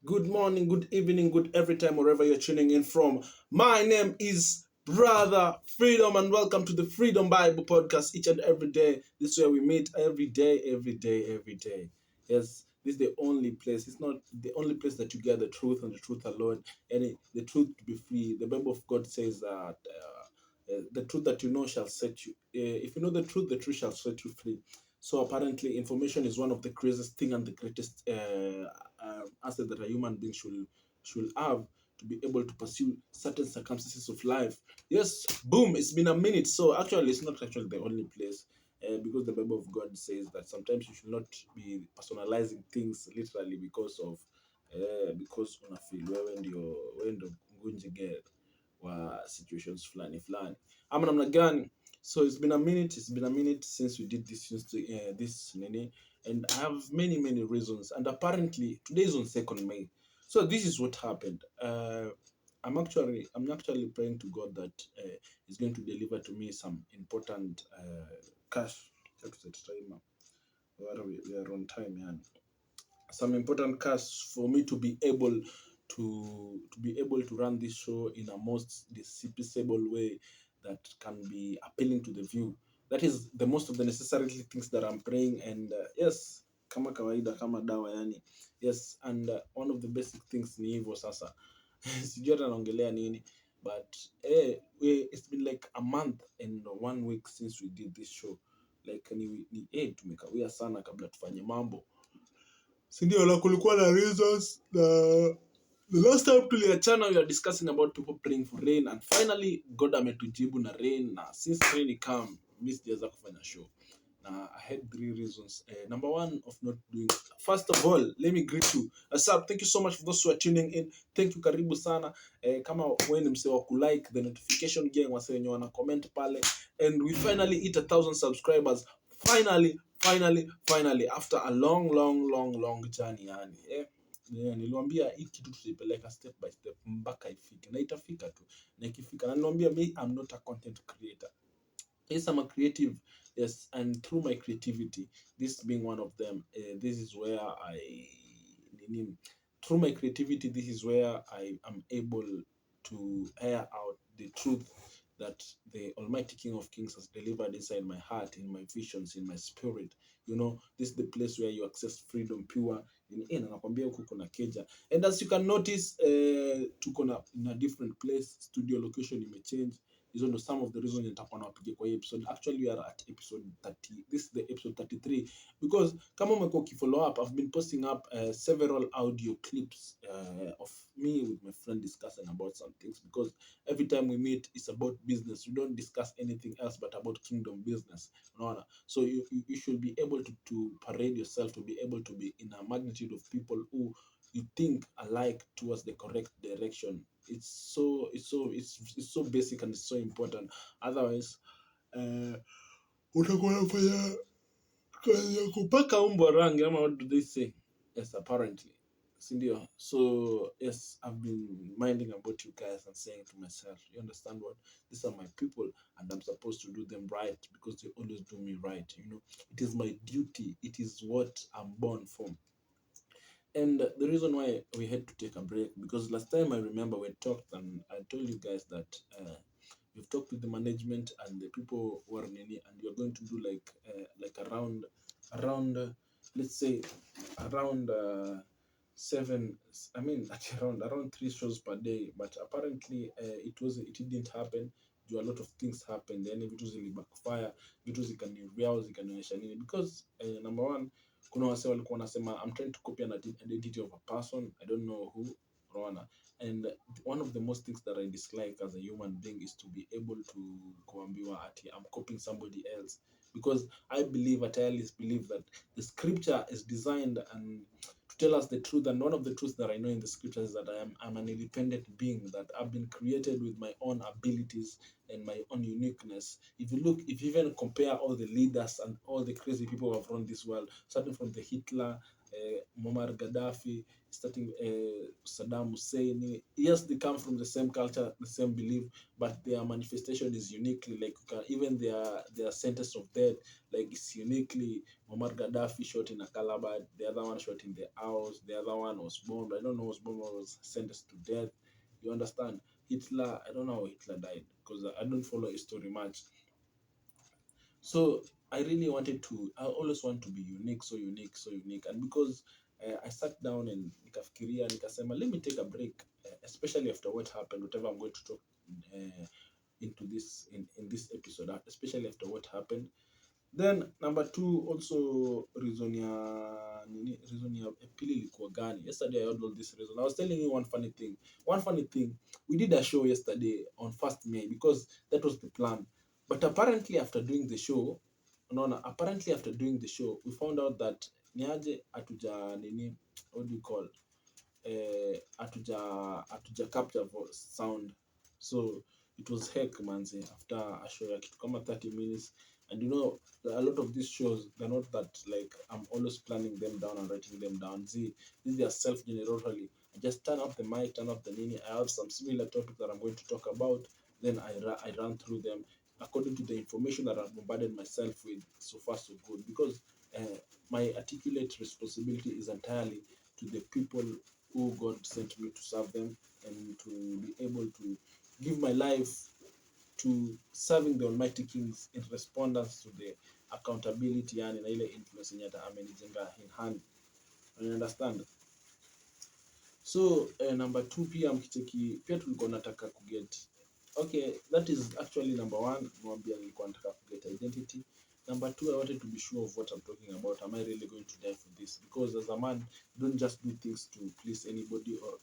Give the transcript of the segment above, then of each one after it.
Good morning, good evening, good every time, wherever you're tuning in from. My name is Brother Freedom, and welcome to the Freedom Bible Podcast each and every day. This is where we meet every day, every day, every day. Yes, this is the only place. It's not the only place that you get the truth and the truth alone, and the truth to be free. The Bible of God says that the truth that you know shall set you. If you know the truth shall set you free. So apparently, information is one of the craziest thing and the greatest asset that a human being should have to be able to pursue certain circumstances of life. Yes, boom, it's been a minute. So actually, it's not actually the only place. Because the Bible of God says that sometimes you should not be personalizing things literally because unafeel wewe ndio ngunjige wa situations fulani ama namna gani. So it's been a minute since we did this nini, and I have many reasons, and apparently today is on 2nd May. So this is what happened. I'm actually praying to God that he's going to deliver to me some important cash. We are on time, yeah. Some important cash for me to be able to run this show in a most disciple way that can be appealing to the view. That is the most of the necessary things that I'm praying, and yes, kama kawaida, kama dawa yani. Yes, and one of the basic things ni hivyo sasa. Sijui hata naongelea nini, but it's been like a month and 1 week since we did this show. Like tumekawia sana kabla tufanye mambo, sindio? Na kulikuwa na reasons. The last time tuliachana, we were discussing about people praying for rain, and finally God ametujibu na rain, na since rain come, mimi sijaweza kufanya show. I had 3 reasons. Number one of not doing. First of all, let me greet you. Asap, thank you so much for those who are tuning in. Thank you, karibu sana. Kama wewe ni msee wa kulike the notification gang, wase wenye wana comment pale, and we finally hit 1,000 subscribers. Finally, after a long journey yani. Niliwaambia hii kitu tutaipeleka step by step mpaka ifike, na itafika tu. Na ikifika, na niliwaambia me I'm not a content creator. Yes, I'm a creative. Yes, and through my creativity, this being one of them, this is where through my creativity, this is where I am able to air out the truth that the Almighty King of Kings has delivered inside my heart, in my visions, in my spirit. This is the place where you access freedom pure. Nakwambia huku kuna keja. And as you can notice, tuko in a different place. Studio location imechange. Hizo ndo some of the reasons nitakuwa nawapigia kwa hii episode. Actually, we are at episode 30. This is the episode 33. Because kama umekuwa ukifollow up, I've been posting up several audio clips of me with my friend discussing about some things. Because every time we meet, it's about business. We don't discuss anything else but about kingdom business. So you should be able to parade yourself, to be able to be in a magnitude of people who you think alike towards the correct direction. It's so basic and it's so important. Otherwise, utakuwa unafanya kazi ya kupaka umbo rangi, ama what do they say? Yes, apparently. Sindio? So yes, I've been minding about you guys and saying to myself, you understand what? These are my people, and I'm supposed to do them right because they always do me right. It is my duty. It is what I'm born for. And the reason why we had to take a break, because last time I remember we talked, and I told you guys that we've talked with the management and the people who are nini, and we're going to do like around let's say around 7. I mean, at around 3 shows per day, but apparently it didn't happen. A lot of things happened, then vitu zili backfire, vitu zikanionyesha nini, because number one, kuna wase walikuwa wanasema I'm trying to copy an identity of a person, I don't know who. And one of the most things that I dislike as a human being is to be able to kuambiwa ati I'm copying somebody else, because I always believe that the scripture is designed and to tell us the truth. And one of the truths that I know in the scripture is that I'm an independent being, that I've been created with my own abilities, and my own uniqueness. If you even compare all the leaders and all the crazy people who have run this world, starting from the Hitler, Muammar Gaddafi, starting Saddam Hussein. Yes, they come from the same culture, the same belief, but their manifestation is uniquely like even their sentence of death, like it's uniquely. Muammar Gaddafi shot in a Calabar, the other one shot in the house, the other one was bombed. I don't know, was bombed or was sentenced to death. You understand? Hitler, I don't know how Hitler died because I don't follow his story much. So I really wanted to, I always want to be unique, so unique, so unique. And because I sat down and nikafikiria, nikasema, let me take a break, especially after what happened, whatever I'm going to talk into this, in this episode, especially after what happened. Then number two, also reason ya pili ilikuwa gani? Yesterday I had all this reason. I was telling you one funny thing. One funny thing, we did a show yesterday on 1st May because that was the plan. But apparently after doing the show, apparently after doing the show, we found out that niaje atuja nini, what do you call? Atuja capture sound, so it was heck manzi after a show ya kitu kama 30 minutes. And you know, a lot of these shows, they're not that like I'm always planning them down and writing them down. See, these are self-generally. I just turn up the mic, turn up the nini, I have some similar topics that I'm going to talk about, then I run through them according to the information that I've bombarded myself with. So far so good, because my articulate responsibility is entirely to the people who God sent me to serve them, and to be able to give my life to serving the Almighty Kings in respondance to the accountability yani na ile influence yenye amenijenga in hand. You understand? So number two, pia mkicheki pia tulikuwa nataka kuget, okay, that is actually number one, mwambia nilikuwa nataka kuget identity. Number two, I wanted to be sure of what I'm talking about. Am I really going to die for this? Because as a man, you don't just do things to please anybody or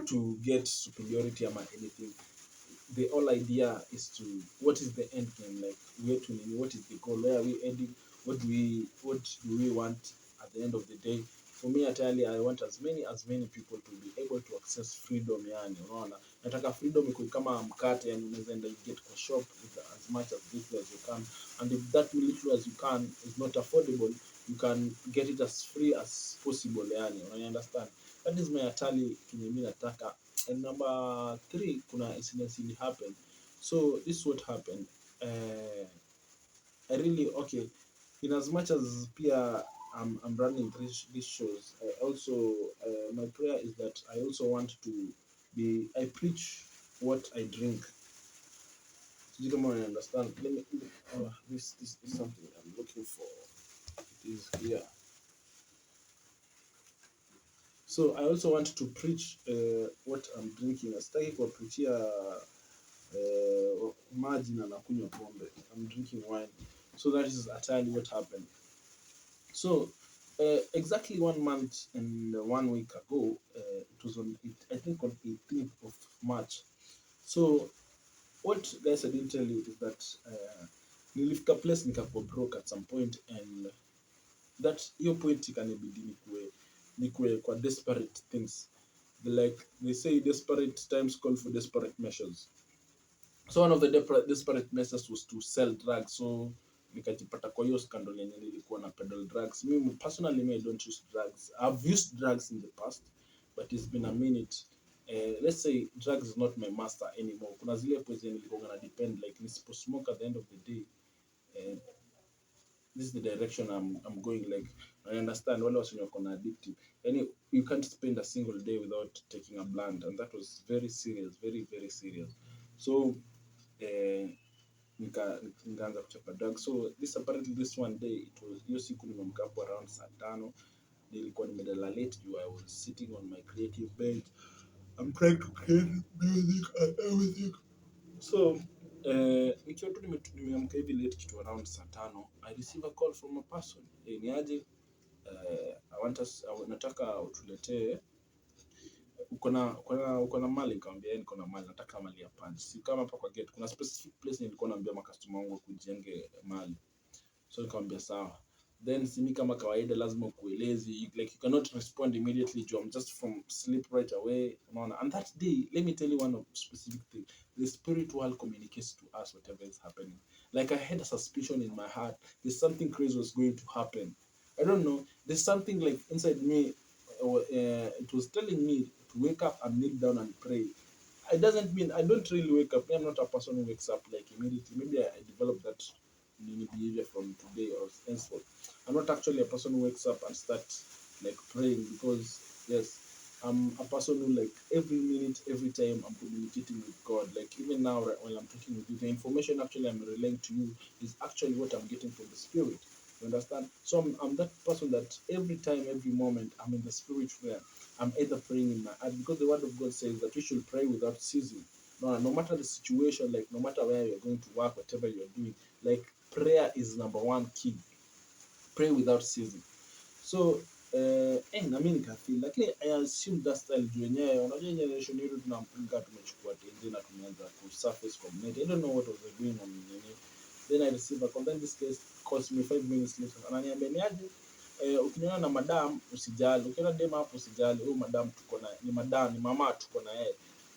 to get superiority or anything. The whole idea is to, what is the end game, like where to, what is the goal, where are we ending, what do we want at the end of the day. For me, I want as many people to be able to access freedom. Yani unaona, nataka freedom iko kama mkate, yani unaweza enda get kwa shop with as much as little as you can, and if that little as you can is not affordable, you can get it as free as possible. Yani you understand, that is my atali kinye mimi nataka. And number three, kuna incidents really happened. So this is what happened. I really, okay, in as much as pia I'm running these shows, I also my prayer is that I also want to be, I preach what I drink. You don't understand. Let me. This is something I'm looking for. It is here. So I also want to preach what I'm drinking. Sitaki kuwapreachia maji na nakunywa pombe. I'm drinking wine. So that is entirely what happened. So exactly 1 month and 1 week ago, it was on, I think on 18th of March. So what guys I didn't tell you is that nilifika place nikakuwa broke at some point, and that hiyo point ikanibidi nikuwe kwa desperate things. Like they say, desperate times call for desperate measures. So one of the desperate measures was to sell drugs. So nikajipata kwa hiyo scandal yenye nilikuwa na peddle drugs. Me personally, I don't use drugs. I've used drugs in the past, but it's been a minute. Let's say drugs is not my master anymore. Kuna zile poison nilikuwa na depend, like nisipo smoke at the end of the day, this is the direction I'm going. Like, I understand wale watu wako na addictive, yani you can't spend a single day without taking a blunt, and that was very serious, very very serious. So nikaanza kuchapa drugs. So this one day, it was hiyo siku nimeamka hapo around saa 5, nilikuwa nimelala late juu I was sitting on my creative bench. I'm trying to create music and everything. So nikiwa tu nimeamka hivi late kitu around saa 5, I receive a call from a person. Niaje, nataka utuletee, uko na mali. Nikamwambia niko na mali, nataka mali ya punch. Si kama hapa kwa gate kuna specific place nilikuwa naambia customer wangu kujenge mali. So nikamwambia sawa. then simi kama kawaida lazima ukuelezi, like you cannot respond immediately to, I'm just from sleep right away, unaona. And that day, let me tell you one of specific thing, the spirit world communicates to us whatever is happening. Like I had a suspicion in my heart there's something crazy was going to happen. I don't know, there's something like inside me, it was telling me to wake up and kneel down and pray. It doesn't mean I don't really wake up. I'm not a person who wakes up like immediately. Maybe I developed that behavior from today or henceforth. I'm not actually a person who wakes up and starts like praying, because yes, I'm a person who, like, every minute, every time I'm communicating with God. Like even now, right, when I'm talking with you, the information actually I'm relaying to you is actually what I'm getting from the Spirit. You understand? So I'm that person that every time, every moment, I'm in the spirit realm. I'm either praying in my heart, because the word of God says that we should pray without ceasing. No matter the situation, like no matter where you're going to work, whatever you're doing, like prayer is number one key. Pray without ceasing. So na mimi nikafeel, lakini I assume that style juu yenyewe, unajua generation yetu tunampiga, tumechukua tenzi na tumeanza ku surface community. I don't know what was doing on nini. Then I receive a call. Then this case calls me 5 minutes later. Ananiambia ni aje, ukiniona na madam usijali, ukiona dem hapo usijali, huyu madam tuko na, ni madam, ni mama tuko na yeye.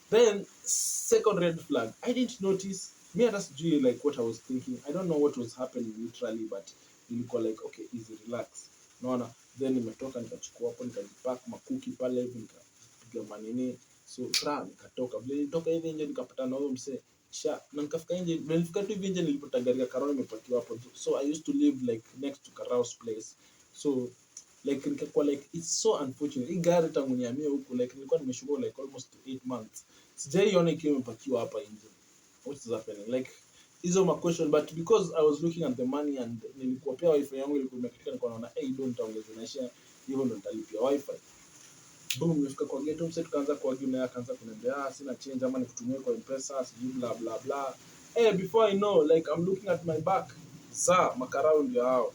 Then second red flag, I didn't notice. Me hata sijui like what I was thinking. I don't know what was happening literally, but nilikuwa like okay, easy, relax. Unaona? Then nimetoka nikachukua hapo nikajipack makuki pale hivi, nikapiga manini, so nikatoka. Vile nilitoka hivi nje nikapata na huyo msee na nikafika nje. Nilifika tu hivi nje, nilipata gari ya Karao imepakiwa hapo. So I used to live like next to Karao's place. So like nikakuwa like it's so unfortunate. Hii gari tangu nihamie huku, like nilikuwa nimeshuka like almost 8 months. Sijaiona ikiwa imepakiwa hapa nje. What is happening? Like hizo ma question, but because I was looking at the money and nilikuwa pia wifi yangu ilikuwa imekatika, nilikuwa naona don't nitaongeza naisha hivyo ndo nitalipia wifi. Boom, nimefika kwa gate mse, tukaanza kuargue naye, akaanza kuniambia sina change ama nikutumie kwa M-Pesa, sijui bla bla bla. Before I know, like I'm looking at my back, makarao ndio hao.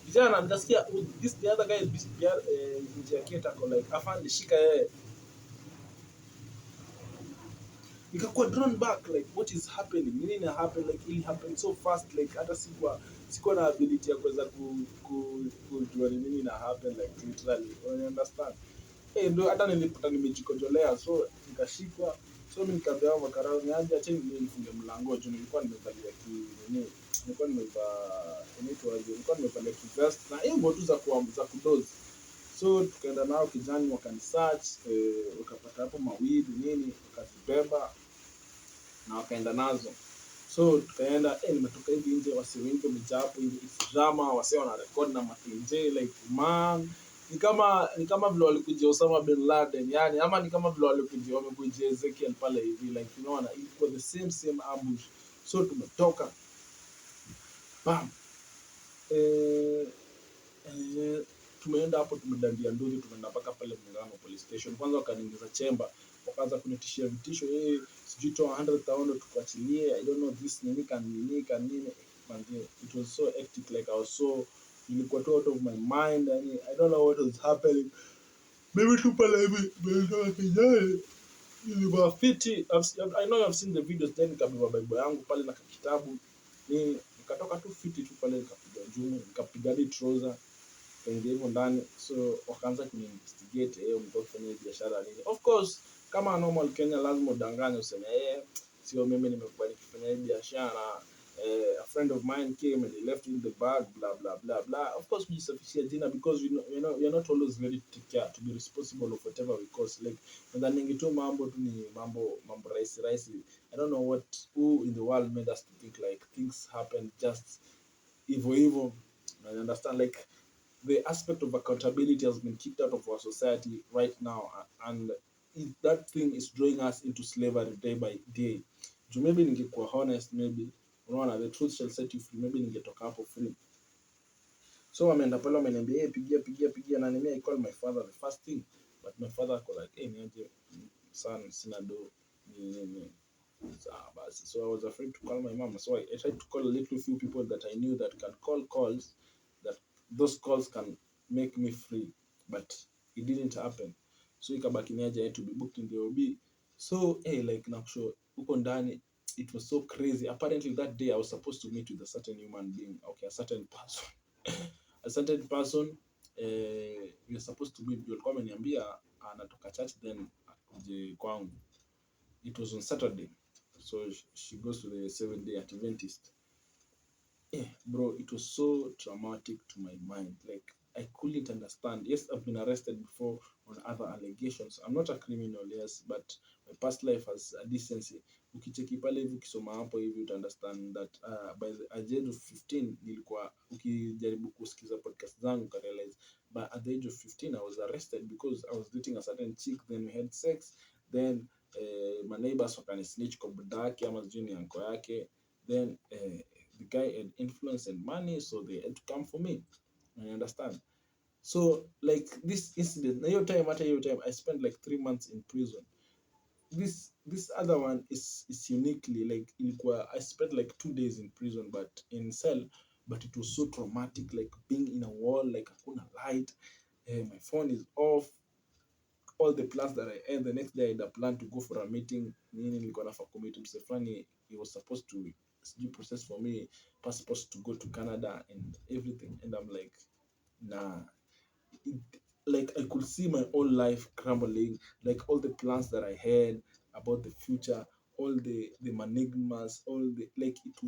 Vijana nikasikia this the other guy is nje ya gate ako like afande shika yeye. Nikakuwa drawn back like what is happening, nini happen, like it happened so fast, like hata sikuwa na ability ya kuweza kujua nini na happen like literally, you understand. Ndio hata nilipata nimejikojolea, so nikashikwa. So mimi nikaambia makarao ni aje, acha nifunge mlango juu nilikuwa nimevalia nini, nilikuwa nimevalia vest na hiyo tu za kudozi. So tukaenda nao kijani, wakanisearch, wakapata hapo mawili nini, wakazibeba na wakaenda nazo. So tukaenda, nimetoka hivi nje, wase wengi wamejaa hapo hivi, drama, wase wana record na matinje, like man, ni kama vile walikuja Osama bin Laden, yani ama ni kama vile wamekuja Ezekiel pale hivi, like unaona, ilikuwa the same ambush. So tumetoka bam, tumeenda hapo, tumedandia nduzi, tumeenda mpaka pale Mungano police station. Kwanza wakaniingiza chamber, wakaanza kunitishia vitisho, sijui toa 100,000 tukuachilie, I don't know this nini kanini. It was so hectic, like I was so, nilikuwa tu out of my mind, yani I don't know what was happening. Maybe tu pale hivi nimetoka kijani, nilikuwa fiti. I know I've seen the videos. Then nikabeba Bible yangu pale na kitabu, nikatoka tu fiti tu pale, nikapiga jumu, nikapiga hadi trouser kaingia hivyo ndani. So wakaanza kuniinvestigate, mko kufanya biashara nini. Of course kama normal Kenya lazima udanganye, useme sio mimi nimekubali kufanya biashara, a friend of mine came and he left in the bag, blah blah blah blah. Of course we sufficient dinner, because we are not always very take care to be responsible of whatever we cause. Like and then tu mambo tu ni mambo rahisi. I don't know who in the world made us to think like things happen just evil. I understand, like the aspect of accountability has been kicked out of our society right now, and that thing is drawing us into slavery day by day. Maybe ningekuwa honest, maybe unaona, the truth shall set you free, maybe ningetoka hapo free. So wameenda pale wameniambia pigia na nime I call my father the first thing, but my father called like niaje son, sina do ni so I was afraid to call my mom. So I tried to call a little few people that I knew that can call calls, that those calls can make me free, but it didn't happen. So ikabaki niaje to be booked in the OB. So like nakusho huko ndani it was so crazy. Apparently that day I was supposed to meet with a certain human being, okay, a certain person. A certain person, we are supposed to meet. Alikuwa ameniambia anatoka church then akuje kwangu. It was on Saturday, so she goes to the 7-day Adventist. Bro, it was so traumatic to my mind. Like, I couldn't understand. Yes, I've been arrested before on other allegations. I'm not a criminal, yes, but my past life has a decency. Ukicheki pale hivi ukisoma hapo hivi uta understand that by the age of 15 nilikuwa, ukijaribu kusikiza podcast zangu ka realize, but at the age of 15 I was arrested because I was dating a certain chick, then we had sex, then my neighbors wakanisnitch kwa budaki ama sijui ni uncle yake, then the guy had influence and money, so they had to come for me. I understand. So like this incident, your time after your time, I spent like 3 months in prison. This other one is uniquely like I spent like 2 days in prison, but in cell, but it was so traumatic, like being in a wall, like hakuna light, my phone is off, all the plans that I had the next day. I had a plan to go for a meeting. Nini nilikuwa nafaa kumit mse fulani, he was supposed to process for me passports to go to Canada and everything, and I'm like, nah. Like I could see my own life crumbling, like all the plans that I had about the future, all the manigmas, all the, like it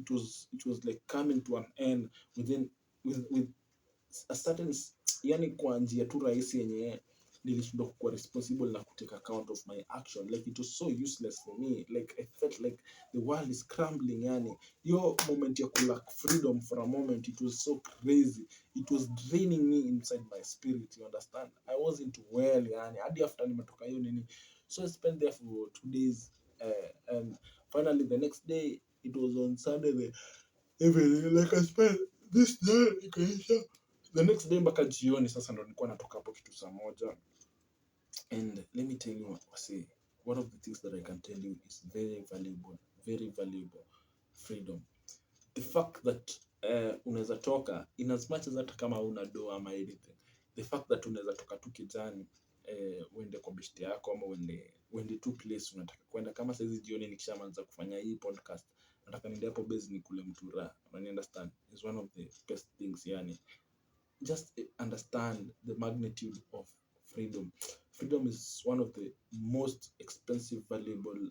was like coming to an end within with a certain, yani kwa njia tu rahisi yenye nilishindwa kuwa responsible na kutake account of my action. Like it was so useless for me. Like I felt like the world is crumbling. Yani your moment ya lack freedom for a moment, it was so crazy. It was draining me inside my spirit, you understand. I wasn't well, yani hadi after nimetoka hiyo nini. So I spent there for 2 days, and finally the next day, it was on Sunday, the evening, like I spent this day ikaisha. The next day mpaka jioni sasa ndo nilikuwa natoka hapo kitu saa moja. And let me tell you, wasi, one of the things that I can tell you is very valuable freedom. The fact that unaweza toka in as much as hata kama una do ama anything, the fact that unaweza toka tu kijani, uende kwa beshte yako ama uende tu place unataka kwenda. Kama saizi jioni nikishaanza kufanya hii podcast, nataka niende hapo base nikule mtura, you understand, is one of the best things. Yani just understand the magnitude of freedom. Freedom is one of the most expensive, valuable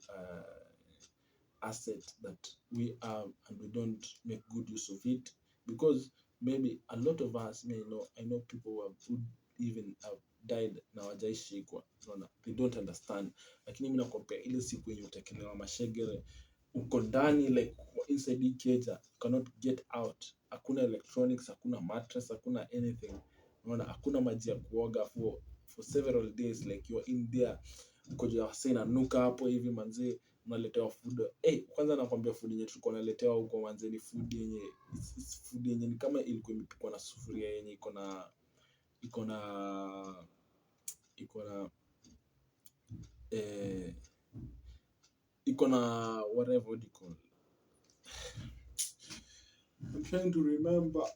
asset that we have, and we don't make good use of it, because maybe a lot of us may know. I know people who even have died na wajaishikwa, they don't understand. Lakini mimi nakwambia ile siku yenye utekelewa mashegere, uko ndani, like inside cage, cannot get out. Hakuna electronics, hakuna mattress, hakuna anything. Unaona, hakuna maji ya kuoga for several days, like you are in there. Ukoja wasena nuka hapo hivi manze, unaletewa food. Kwanza nakwambia food yenye tulikuwa naletewa huko manze ni food yenye ni kama ilikuwa imepikwa na sufuria yenye iko na whatever what do you call, I'm trying to remember.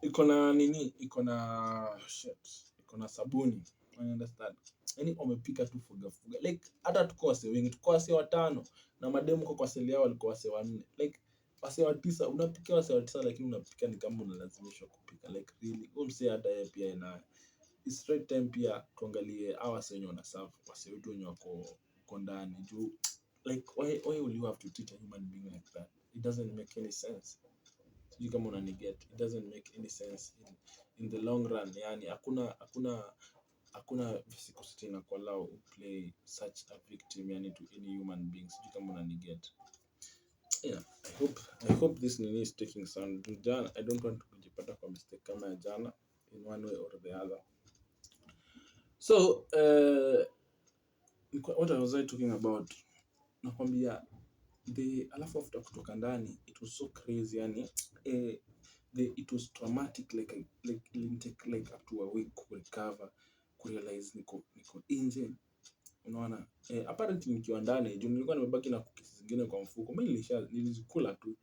Iko na nini, iko na sabuni, you understand. Yani wamepika tu fuga, like hata tuko wase wengi, tuko wase 5 na mademu kwa seli yao walikuwa wase 4, like wase 9. Unapikia wase 9, lakini unapika ni kama unalazimishwa kupika, like really. Mse hata yeye pia ina it's right time pia tuangalie hawa wase wenye wanaserve wase wetu wenye wako ndani juu, like why will you have to treat a human being like that? It doesn't make any sense. Sijui kama unaniget. It doesn't make any sense in the long run. Yani hakuna physical stain kwa allow play such a victim, yani to any human being. Sijui kama unaniget. Yeah, I hope this nini is taking sound. Jana, I don't want to kujipata kwa mistake kama ya jana in one way or the other. So what was I talking about? Nakwambia alafu after kutoka ndani, it was so crazy, yani it was traumatic, like it take like up to a week to recover, kurealize niko nje, unaona. Apparently nikiwa ndani juu nilikuwa nimebaki na cookies zingine kwa mfuko, mimi nilizikula tu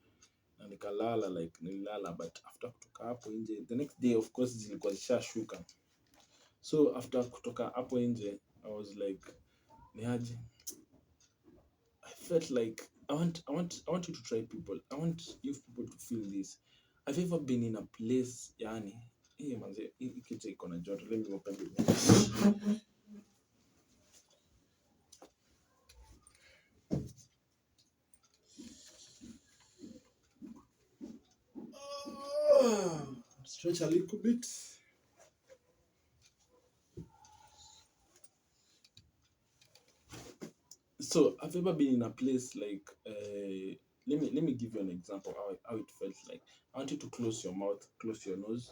na nikalala, like nilala. But after kutoka hapo nje, the next day of course zilikuwa zishashuka. So after kutoka hapo nje, I was like, niaje, I felt like I want you to try people. I want you people to feel this. Have you ever been in a place, yani, manze, hii kitu iko na joto. Let me open it. Stretch a little bit. So, have you ever been in a place like, let me give you an example how it felt like. I want you to close your mouth, close your nose.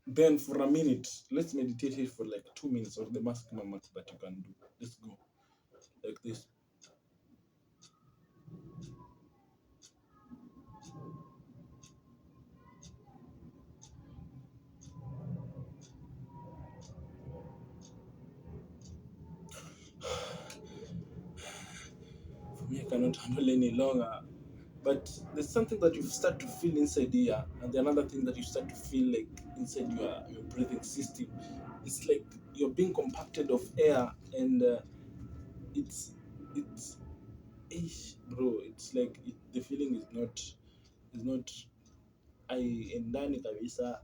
Then for a minute, let's meditate it for like 2 minutes or the maximum that you can do. Let's go like this. For me, I cannot handle any longer. But there's something that you start to feel inside here, and the another thing that you start to feel like inside your breathing system. It's like you're being compacted of air, and it's bro. It's like the feeling is not. I endani kabisa.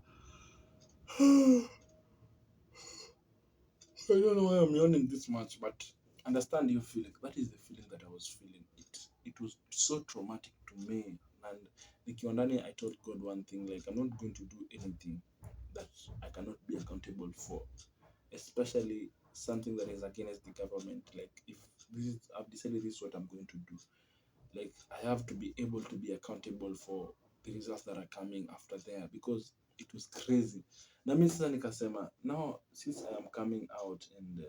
I don't know why I'm yawning this much, but understand your feeling. That is the feeling that I was feeling. It was so traumatic to me. And nikiwa I told God one thing, like I'm not going to do anything that I cannot be accountable for, especially something that is against the government. Like if I've decided this is what I'm going to do. Like I have to be able to be accountable for the results that are coming after there, because it was crazy. Na mimi sasa nikasema, now since I am coming out and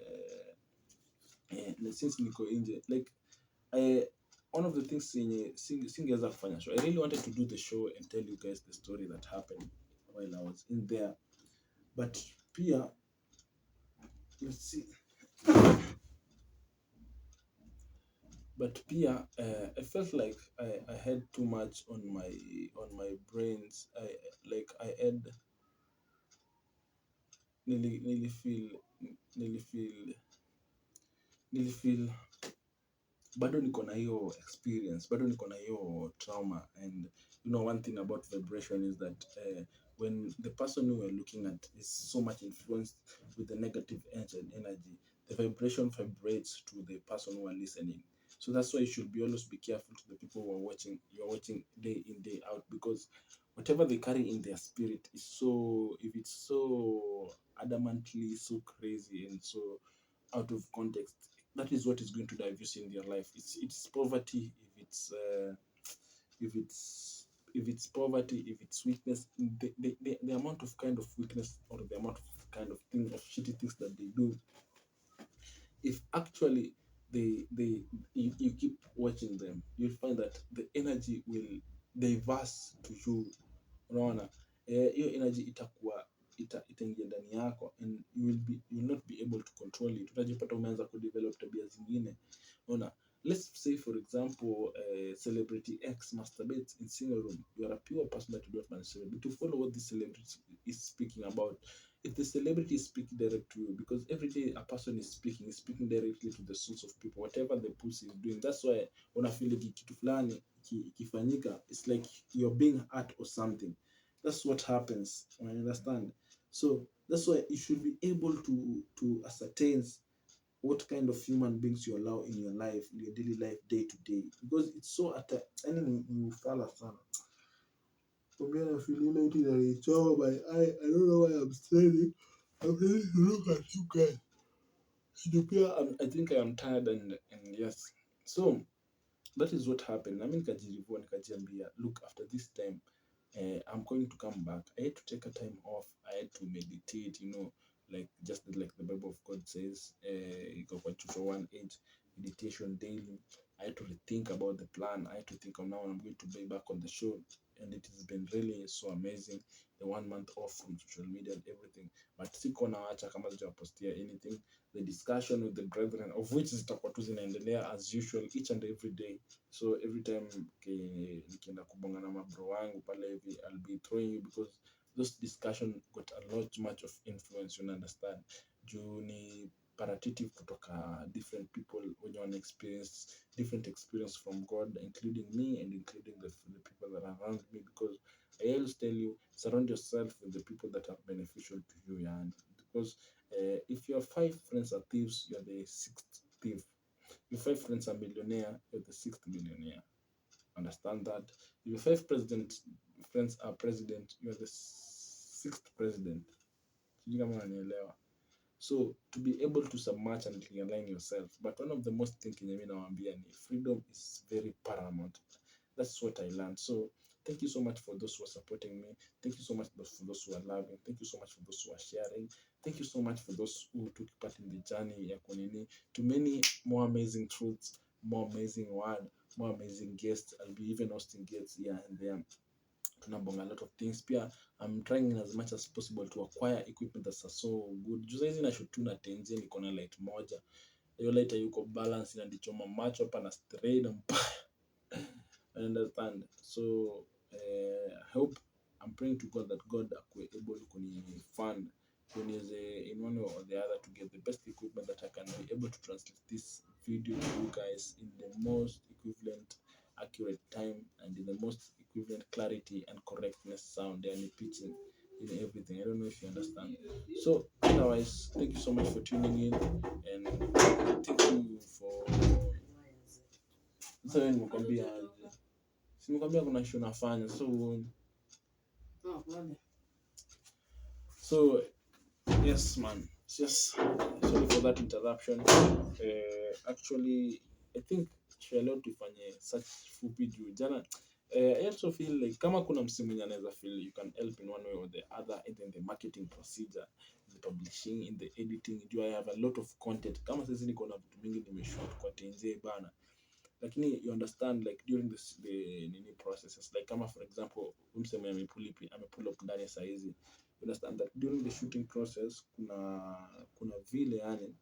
since niko nje, like one of the things singeweza kufanya show. I really wanted to do the show and tell you guys the story that happened while I was in there, but pia let's see. But pia I felt like I had too much on my brains. I had nilifeel bado niko na hiyo experience, bado niko na hiyo trauma. And one thing about vibration is that when the person who we're looking at is so much influenced with the negative energy, the vibration vibrates to the person who are listening. So that's why you should always be careful to the people who are watching. You're watching day in, day out, because whatever they carry in their spirit is so, if it's so adamantly so crazy and so out of context, that is what is going to diffuse in their life. It's poverty, if it's poverty, if it's weakness, the amount of kind of weakness, or the amount of kind of thing of shitty things that they do, if actually you keep watching them, you'll find that the energy will diverse to you. Unaona, hiyo energy itaingia ndani yako, and you will not be able to control it. Utajipata umeanza kudevelop tabia zingine. Unaona, let's say for example, celebrity X masturbates in single room. You are a pure person that you don't want to celebrate. To follow what this celebrity is speaking about, if the celebrity is speaking direct to you, because every day a person is speaking directly to the souls of people, whatever the pussy is doing. That's why when I feel like kitu fulani ikifanyika, it's like you're being hurt or something. That's what happens. I understand. So that's why you should be able to ascertain what kind of human beings you allow in your life, in your daily life, day to day, because it's so any you fala sana. For me, I feel like it's over my eye. I don't know why I'm saying. I'm ready to look at you guys. I think I am tired, and yes. So that is what happened. I mean, nikajiambia, look, after this time, I'm going to come back. I had to take a time off. I had to meditate, like just like the Bible of God says, iko kwa 2:1:8, meditation daily. I had to rethink about the plan. I had to think of now I'm going to be back on the show, and it has been really so amazing. The 1 month off from social media and everything, but siko naacha kama sijapostia anything. The discussion with the brethren, of which zitakuwa tu zinaendelea as usual each and every day. So every time nikienda kubonga na mabro wangu pale hivi, I'll be throwing you, because those discussion got a lot much of influence, you understand. Juu ni comparative kutoka different people wenye wana experience different experience from God, including me and including the people that are around me, because I always tell you, surround yourself with the people that are beneficial to you, yani. Because if your 5 friends are thieves, you're the 6th thief. If your 5 friends are millionaire, you're the 6th millionaire. Understand that? If your 5 friends are president, you're the 6th president. Sijui kama unanielewa. So to be able to submerge and realign yourself. But one of the most thinking mimi nawaambia ni freedom is very paramount. That's what I learned. So thank you so much for those who are supporting me. Thank you so much for those who are loving. Thank you so much for those who are sharing. Thank you so much for those who took part in the journey ya kunini. To many more amazing truths, more amazing word, more amazing guests. I'll be even hosting guests here and there. Tunabonga a lot of things. Pia I'm trying as much as possible to acquire equipment that's so good. Juu saizi na shoot tu na tenzi, niko na light moja. Hiyo light yuko balance, inanichoma macho hapa na stray na I understand. So I hope, I'm praying to God that God akue able kunifund in one way or the other to get the best equipment that I can be able to translate this video to you guys in the most equivalent accurate time and in the most equivalent clarity and correctness sound and pitching in everything. I don't know if you understand. So otherwise, thank you so much for tuning in, and thank you for nimekwambia kuna show nafanya, so yes man, yes, sorry for that interruption. Actually I think leo tufanye such fupi juu jana. I also feel like kama kuna msimu mwenye anaweza feel you can help in one way or the other, either in the marketing procedure, in the publishing, in the editing. Do I have a lot of content? Kama sasa niko na vitu mingi nimeshoot kwa tenje bana, lakini you understand, like during the nini processes, like kama for example mseme amepull up ndani saa hizi, you understand that during the shooting process kuna vile yani,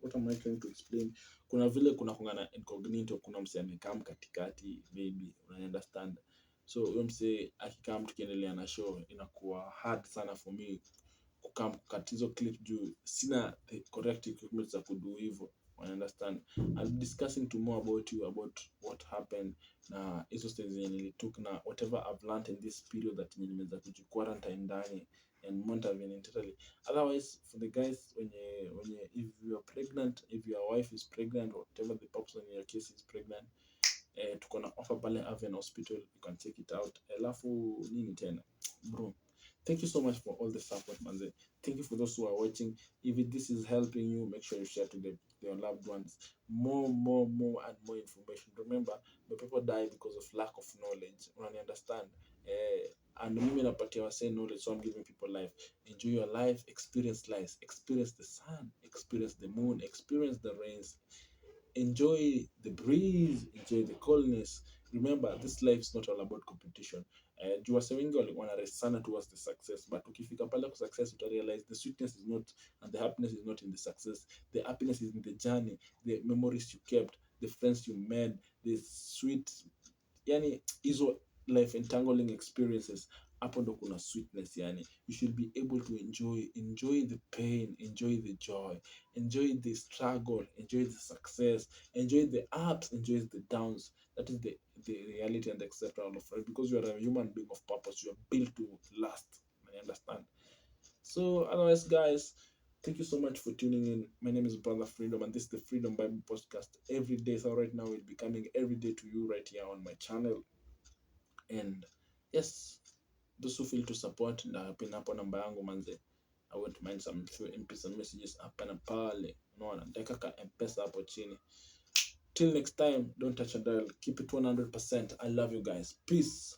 what am I trying to explain, kuna vile kuna kungana incognito, kuna msee amekaa katikati maybe, una understand. So huyo msee akikaa tukiendelea na show, inakuwa hard sana for me kukatizo clip juu sina the correct equipment za kudu hivyo. I understand. I'll be discussing to more about you, about what happened na hizo steps zenye nilitook na whatever I've learned in this period that nimeweza kujiquarantine ndani and monitoring internally. Otherwise, for the guys when if you are pregnant, if your wife is pregnant, or whatever the person in your case is pregnant, tuko na offer pale Aven Hospital, you can check it out. Alafu nini tena bro, thank you so much for all the support manze. Thank you for those who are watching. If this is helping you, make sure you share to your loved ones. More and more information. Remember, the people die because of lack of knowledge. You understand? And mimi napatia wase knowledge, so I'm giving people life. Enjoy your life, experience life, experience the sun, experience the moon, experience the rains, enjoy the breeze, enjoy the coldness. Remember, this life is not all about competition. Juu wase wengi wana race sana towards the success, but ukifika pale kwa success uta realize the sweetness is not, and the happiness is not in the success. The happiness is in the journey, the memories you kept, the friends you made, the sweet, yani hizo life entangling experiences. Hapo ndo kuna sweetness yani. You should be able to enjoy the pain, enjoy the joy, enjoy the struggle, enjoy the success, enjoy the ups, enjoy the downs. That is the reality and the acceptance of life, because you are a human being of purpose. You are built to last. I understand. So otherwise guys, thank you so much for tuning in. My name is Brother Freedom, and this is the Freedom Bible Podcast every day. So right now it will be coming every day to you right here on my channel. And yes, those who feel to support, na pin hapo namba yangu manze. I won't mind some few M-Pesa messages hapa na pale. Unaona, ndeka ka M-Pesa hapo chini. Till next time, don't touch a dial. Keep it 100%. I love you guys. Peace.